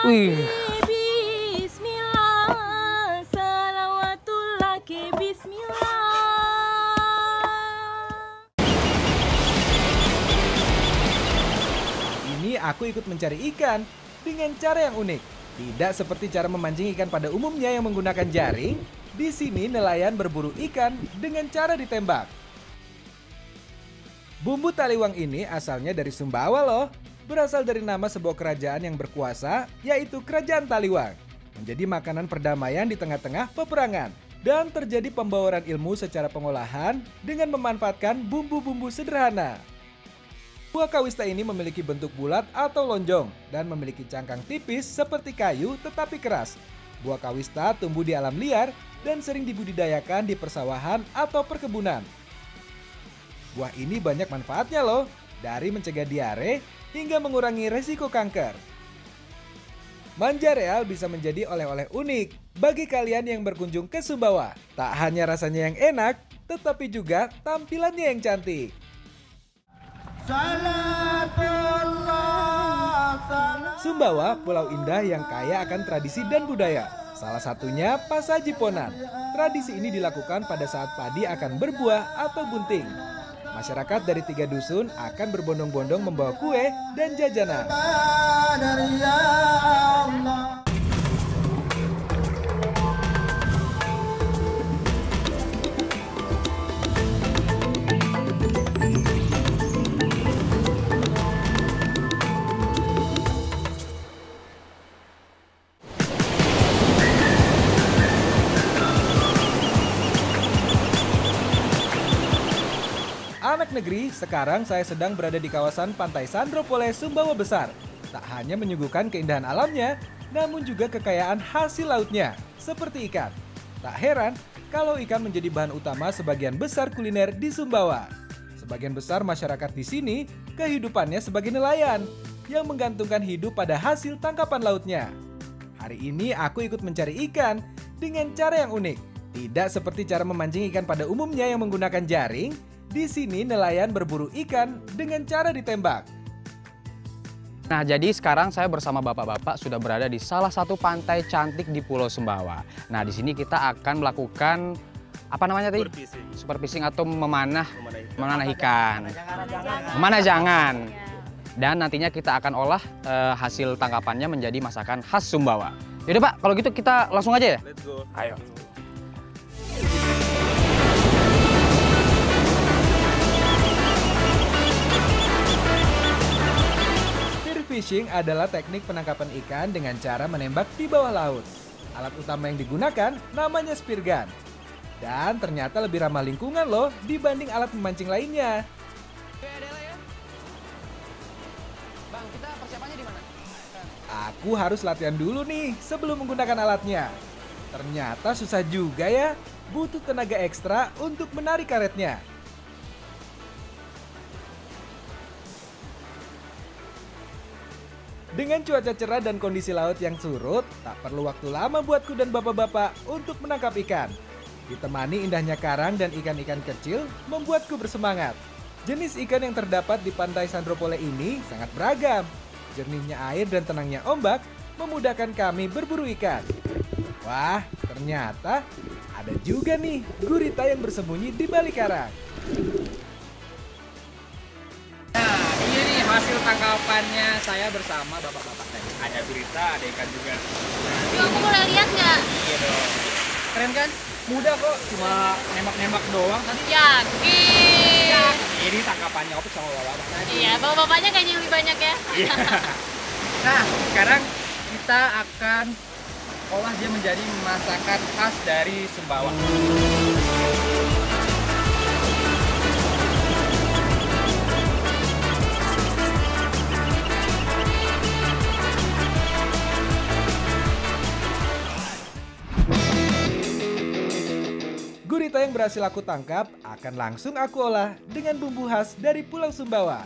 Wih. Bismillah, salawatullah ke bismillah. Ini aku ikut mencari ikan dengan cara yang unik. Tidak seperti cara memancing ikan pada umumnya yang menggunakan jaring. Di sini nelayan berburu ikan dengan cara ditembak. Bumbu taliwang ini asalnya dari Sumbawa loh. Berasal dari nama sebuah kerajaan yang berkuasa, yaitu Kerajaan Taliwang. Menjadi makanan perdamaian di tengah-tengah peperangan. Dan terjadi pembauran ilmu secara pengolahan dengan memanfaatkan bumbu-bumbu sederhana. Buah kawista ini memiliki bentuk bulat atau lonjong dan memiliki cangkang tipis seperti kayu tetapi keras. Buah kawista tumbuh di alam liar dan sering dibudidayakan di persawahan atau perkebunan. Buah ini banyak manfaatnya loh, dari mencegah diare hingga mengurangi resiko kanker. Manja real bisa menjadi oleh-oleh unik bagi kalian yang berkunjung ke Sumbawa. Tak hanya rasanya yang enak, tetapi juga tampilannya yang cantik. Sumbawa, pulau indah yang kaya akan tradisi dan budaya. Salah satunya Pasajiponan. Tradisi ini dilakukan pada saat padi akan berbuah atau bunting. Masyarakat dari 3 dusun akan berbondong-bondong membawa kue dan jajanan. Anak negeri, sekarang saya sedang berada di kawasan Pantai Sandropole, Sumbawa Besar. Tak hanya menyuguhkan keindahan alamnya, namun juga kekayaan hasil lautnya, seperti ikan. Tak heran kalau ikan menjadi bahan utama sebagian besar kuliner di Sumbawa. Sebagian besar masyarakat di sini kehidupannya sebagai nelayan yang menggantungkan hidup pada hasil tangkapan lautnya. Hari ini aku ikut mencari ikan dengan cara yang unik. Tidak seperti cara memancing ikan pada umumnya yang menggunakan jaring. Di sini nelayan berburu ikan dengan cara ditembak. Nah, jadi sekarang saya bersama bapak-bapak sudah berada di salah satu pantai cantik di Pulau Sumbawa. Nah, di sini kita akan melakukan apa namanya tadi? Super fishing atau memanah ikan. Memanah jangan. Dan nantinya kita akan olah hasil tangkapannya menjadi masakan khas Sumbawa. Yaudah Pak, kalau gitu kita langsung aja ya? Let's go. Ayo. Fishing adalah teknik penangkapan ikan dengan cara menembak di bawah laut. Alat utama yang digunakan namanya spear gun. Dan ternyata lebih ramah lingkungan loh dibanding alat memancing lainnya. Bang, kita persiapannya di mana? Aku harus latihan dulu nih sebelum menggunakan alatnya. Ternyata susah juga ya, butuh tenaga ekstra untuk menarik karetnya. Dengan cuaca cerah dan kondisi laut yang surut, tak perlu waktu lama buatku dan bapak-bapak untuk menangkap ikan. Ditemani indahnya karang dan ikan-ikan kecil, membuatku bersemangat. Jenis ikan yang terdapat di Pantai Sandropole ini sangat beragam. Jernihnya air dan tenangnya ombak memudahkan kami berburu ikan. Wah, ternyata ada juga nih gurita yang bersembunyi di balik karang. Ini nih hasil tangkapannya saya bersama bapak-bapak tadi. Ada gurita, ada ikan juga. Aku boleh lihat nggak? Iya dong. Keren kan? Mudah kok, cuma nembak-nembak doang tadi. Yakin. Ini tangkapannya Opik sama bapak-bapak tadi. Iya, bapak-bapaknya kayaknya lebih banyak ya. Iya. Nah, sekarang kita akan olah dia menjadi masakan khas dari Sumbawa. Gurita yang berhasil aku tangkap akan langsung aku olah dengan bumbu khas dari Pulau Sumbawa.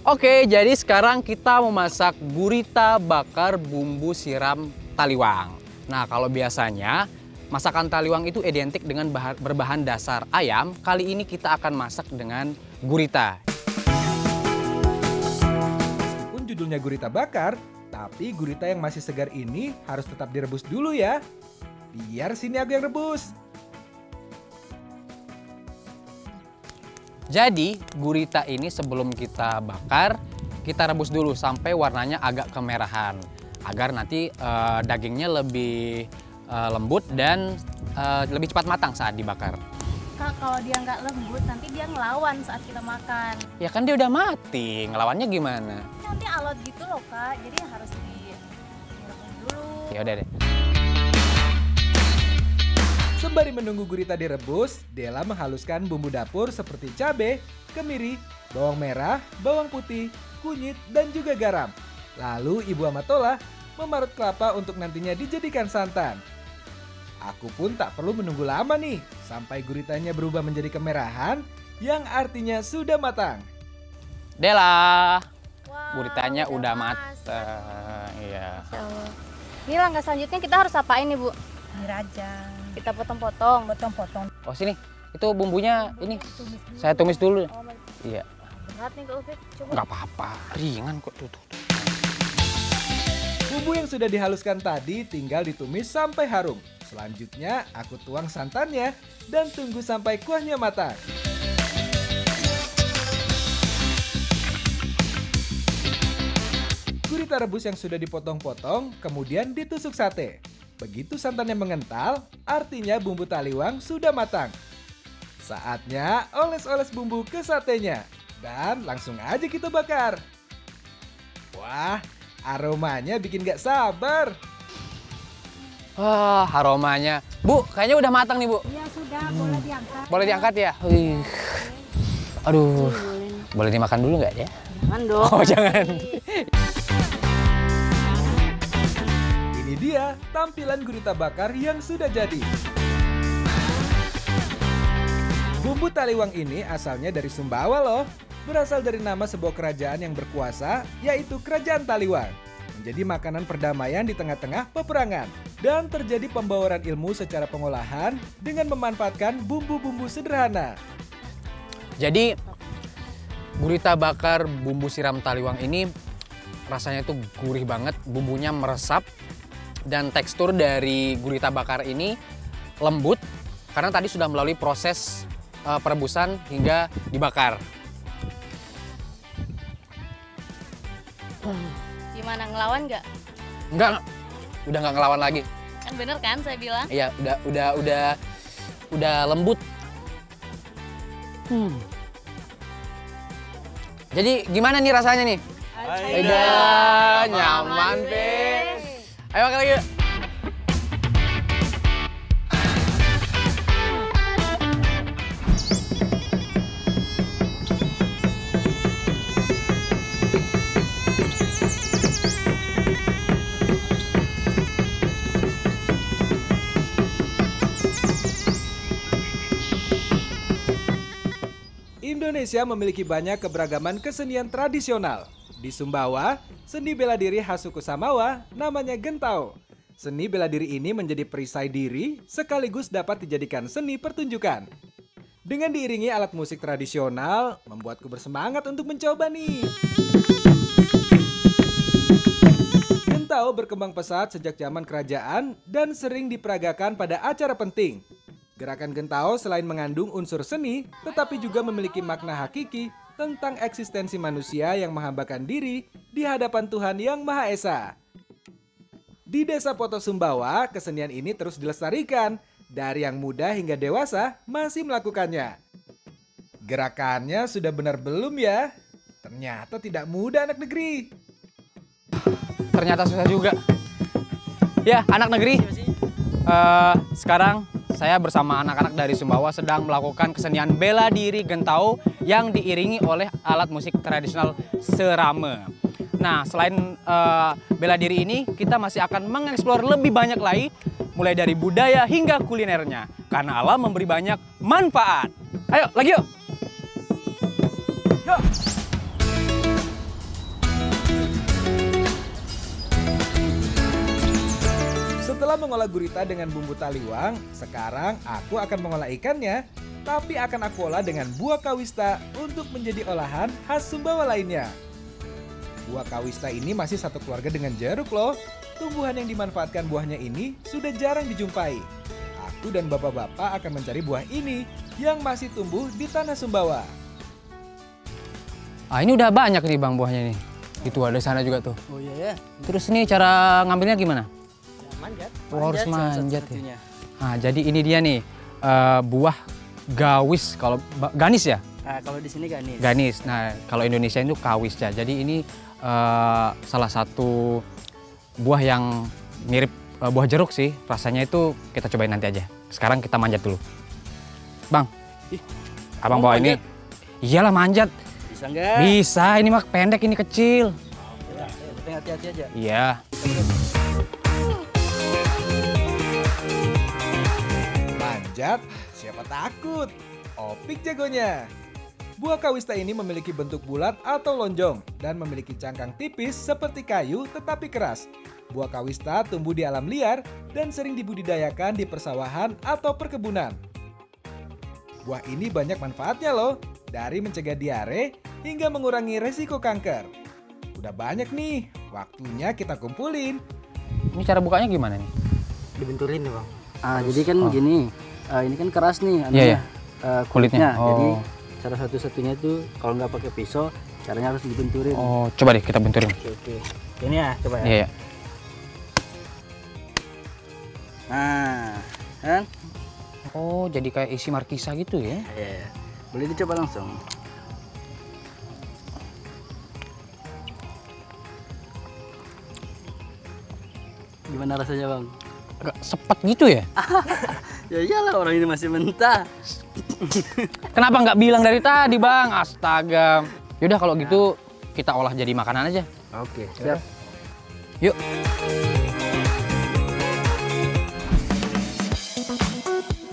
Oke, jadi sekarang kita memasak gurita bakar bumbu siram taliwang. Nah, kalau biasanya masakan taliwang itu identik dengan berbahan dasar ayam, kali ini kita akan masak dengan gurita. Meskipun judulnya gurita bakar, Tapi gurita yang masih segar ini harus tetap direbus dulu ya. Biar sini aku yang rebus. Jadi gurita ini sebelum kita bakar, kita rebus dulu sampai warnanya agak kemerahan. Agar nanti dagingnya lebih lembut dan lebih cepat matang saat dibakar. Kak, kalau dia nggak lembut, nanti dia ngelawan saat kita makan. Ya kan dia udah mati, ngelawannya gimana? Nanti alot gitu loh, Kak. Jadi harus direbus dulu. Ya udah deh. Sembari menunggu gurita direbus, Della menghaluskan bumbu dapur seperti cabai, kemiri, bawang merah, bawang putih, kunyit, dan juga garam. Lalu Ibu Amatola memarut kelapa untuk nantinya dijadikan santan. Aku pun tak perlu menunggu lama nih, sampai guritanya berubah menjadi kemerahan, yang artinya sudah matang. Della, Wow, guritanya udah masak. matang. Iya. Masya Allah. Ini langkah selanjutnya kita harus apain nih, Bu? Dirajang, Kita potong-potong. potong-potong. Oh sini, itu bumbunya ini Tumis dulu. saya tumis dulu. Oh, baik. Iya. Berat nih Kak Ufit. Coba. Nggak apa-apa, ringan kok tuh. Bumbu yang sudah dihaluskan tadi tinggal ditumis sampai harum. Selanjutnya aku tuang santannya dan tunggu sampai kuahnya matang. Gurita rebus yang sudah dipotong-potong kemudian ditusuk sate. Begitu santannya mengental, artinya bumbu taliwang sudah matang. Saatnya oles-oles bumbu ke satenya dan langsung aja kita bakar. Wah, aromanya bikin gak sabar. Wah, aromanya. Bu, kayaknya udah matang nih, Bu. Ya sudah, boleh diangkat. Boleh diangkat ya? Wih. Aduh. Boleh dimakan dulu nggak ya? Jangan dong. Oh, jangan. Ini dia tampilan gurita bakar yang sudah jadi. Bumbu taliwang ini asalnya dari Sumbawa loh. Berasal dari nama sebuah kerajaan yang berkuasa, yaitu Kerajaan Taliwang. Menjadi makanan perdamaian di tengah-tengah peperangan. Dan terjadi pembauran ilmu secara pengolahan dengan memanfaatkan bumbu-bumbu sederhana. Jadi gurita bakar bumbu siram taliwang ini rasanya itu gurih banget, bumbunya meresap dan tekstur dari gurita bakar ini lembut karena tadi sudah melalui proses perebusan hingga dibakar. Gimana, ngelawan nggak? Enggak, udah nggak ngelawan lagi. Kan bener kan saya bilang? Iya, udah lembut. Jadi gimana nih rasanya nih? Aida, nyaman, Pe. Ayo makan lagi. Yuk. Indonesia memiliki banyak keberagaman kesenian tradisional. Di Sumbawa, seni bela diri khas suku Samawa namanya gentao. Seni bela diri ini menjadi perisai diri sekaligus dapat dijadikan seni pertunjukan. Dengan diiringi alat musik tradisional, membuatku bersemangat untuk mencoba nih. Gentao berkembang pesat sejak zaman kerajaan dan sering diperagakan pada acara penting. Gerakan gentao selain mengandung unsur seni, tetapi juga memiliki makna hakiki tentang eksistensi manusia yang menghambakan diri di hadapan Tuhan Yang Maha Esa. Di Desa Poto Sumbawa, kesenian ini terus dilestarikan. Dari yang muda hingga dewasa masih melakukannya. Gerakannya sudah benar belum ya? Ternyata tidak mudah anak negeri. Ternyata susah juga. Ya, anak negeri. Sekarang saya bersama anak-anak dari Sumbawa sedang melakukan kesenian bela diri gentao yang diiringi oleh alat musik tradisional serame. Nah, selain bela diri ini, kita masih akan mengeksplor lebih banyak lagi, mulai dari budaya hingga kulinernya. Karena alam memberi banyak manfaat. Ayo, lagi yuk! Yuk! Setelah mengolah gurita dengan bumbu taliwang, sekarang aku akan mengolah ikannya, tapi akan aku olah dengan buah kawista untuk menjadi olahan khas Sumbawa lainnya. Buah kawista ini masih satu keluarga dengan jeruk loh. Tumbuhan yang dimanfaatkan buahnya ini sudah jarang dijumpai. Aku dan bapak-bapak akan mencari buah ini yang masih tumbuh di tanah Sumbawa. Ah, ini udah banyak nih Bang buahnya nih. Itu ada sana juga tuh. Oh iya ya. Terus ini cara ngambilnya gimana? Ya, manjat. Oh, harus salah manjat ya. satu-satunya. Nah, jadi ini dia nih buah gawis kalau ganis ya? Nah, kalau di sini ganis. Ganis. Nah, kalau Indonesia itu kawis ya. Jadi ini salah satu buah yang mirip buah jeruk sih. Rasanya itu kita cobain nanti aja. Sekarang kita manjat dulu. Bang, Ih, abang mau bawa ini. manjat? Iyalah manjat. Bisa nggak? Bisa, ini mah pendek, ini kecil. Ya, penting hati-hati aja. Iya. Manjat, siapa takut? Opik jagonya. Buah kawista ini memiliki bentuk bulat atau lonjong dan memiliki cangkang tipis seperti kayu tetapi keras. Buah kawista tumbuh di alam liar dan sering dibudidayakan di persawahan atau perkebunan. Buah ini banyak manfaatnya loh, dari mencegah diare hingga mengurangi resiko kanker. Udah banyak nih, waktunya kita kumpulin. Ini cara bukanya gimana nih? Dibenturin nih bang. Jadi kan gini, ini kan keras nih Iya, kulitnya. Oh. Jadi cara satu-satunya itu kalau nggak pakai pisau, caranya harus dibenturin. Oh, coba deh kita benturin. Oke. Ini ya, coba ya. Iya, iya. Nah, kan? Oh, jadi kayak isi markisa gitu ya? Iya. Boleh dicoba langsung. Gimana rasanya bang? Agak sepet gitu ya? Ya iyalah orang ini masih mentah. Kenapa nggak bilang dari tadi Bang? Astaga. Yaudah kalau gitu kita olah jadi makanan aja. Oke, siap. Yuk.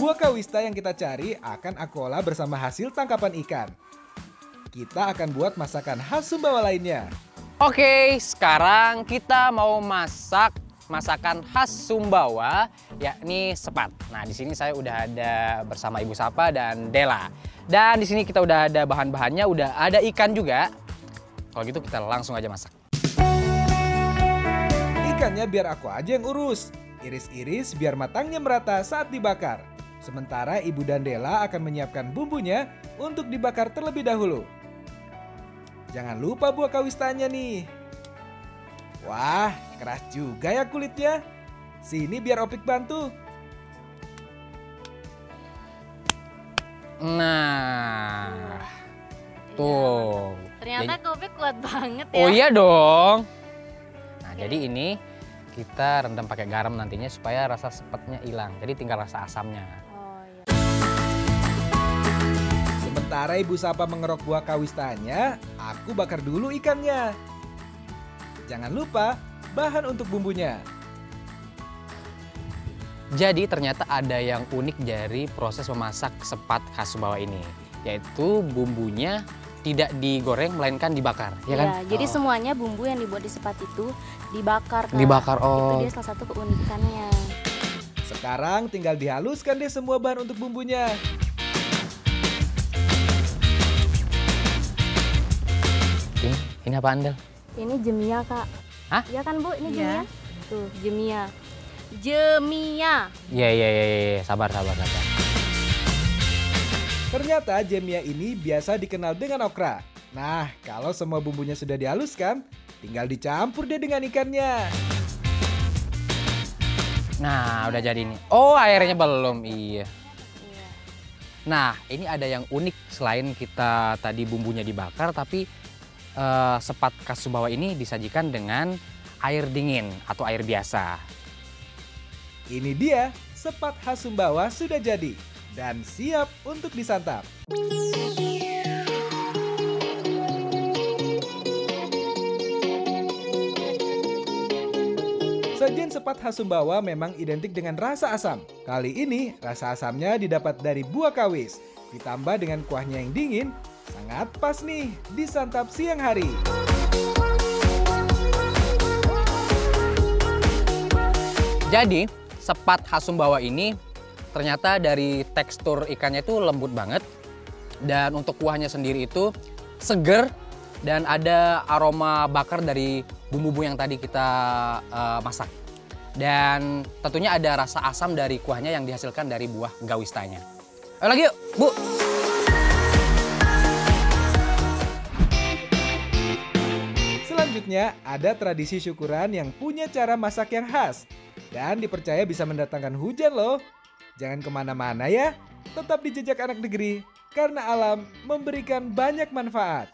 Buah kawista yang kita cari akan aku olah bersama hasil tangkapan ikan. Kita akan buat masakan khas Sumbawa lainnya. Oke, sekarang kita mau masak masakan khas Sumbawa, yakni sepat. Nah, di sini saya udah ada bersama Ibu Sapa dan Dela. Dan di sini kita udah ada bahan-bahannya, udah ada ikan juga. Kalau gitu kita langsung aja masak. Ikannya biar aku aja yang urus. Iris-iris biar matangnya merata saat dibakar. Sementara Ibu dan Dela akan menyiapkan bumbunya untuk dibakar terlebih dahulu. Jangan lupa buah kawistanya nih. Wah, keras juga ya kulitnya. Sini biar Opik bantu. Nah, tuh. Ternyata Jadi- kopi kuat banget ya. Oh iya dong. Nah, jadi ini kita rendam pakai garam nantinya supaya rasa sepetnya hilang. Jadi tinggal rasa asamnya. Oh iya. Sementara Ibu Sapa mengerok buah kawistanya, aku bakar dulu ikannya. Jangan lupa bahan untuk bumbunya. Jadi ternyata ada yang unik dari proses memasak sepat khas Sumbawa ini, yaitu bumbunya tidak digoreng melainkan dibakar, ya kan? Iya, jadi Oh. semuanya bumbu yang dibuat di sepat itu dibakar, Kak. Dibakar, Itu oh. dia salah satu keunikannya. Sekarang tinggal dihaluskan deh semua bahan untuk bumbunya. Ini apa Andel? Ini jemia, Kak. Hah? Iya kan, Bu? Ini Iya. jemia. Tuh, jemia. Jemia. Iya, sabar. Ternyata jemia ini biasa dikenal dengan okra. Nah, kalau semua bumbunya sudah dihaluskan, tinggal dicampur deh dengan ikannya. Nah, udah jadi nih. Oh, airnya belum, iya. Iya. Nah, ini ada yang unik selain kita tadi bumbunya dibakar, tapi sepat khas Sumbawa ini disajikan dengan air dingin atau air biasa. Ini dia, sepat khas Sumbawa sudah jadi dan siap untuk disantap. Sajian sepat khas Sumbawa memang identik dengan rasa asam. Kali ini, rasa asamnya didapat dari buah kawis. Ditambah dengan kuahnya yang dingin, sangat pas nih disantap siang hari. Jadi, sepat khas Sumbawa ini ternyata dari tekstur ikannya itu lembut banget. Dan untuk kuahnya sendiri itu seger Dan ada aroma bakar dari bumbu-bumbu yang tadi kita masak. Dan tentunya ada rasa asam dari kuahnya yang dihasilkan dari buah gawistanya. Ayo lagi yuk, Bu! Selanjutnya, ada tradisi syukuran yang punya cara masak yang khas. Dan dipercaya bisa mendatangkan hujan loh. Jangan kemana-mana ya, tetap di Jejak Anak Negeri. Karena alam memberikan banyak manfaat.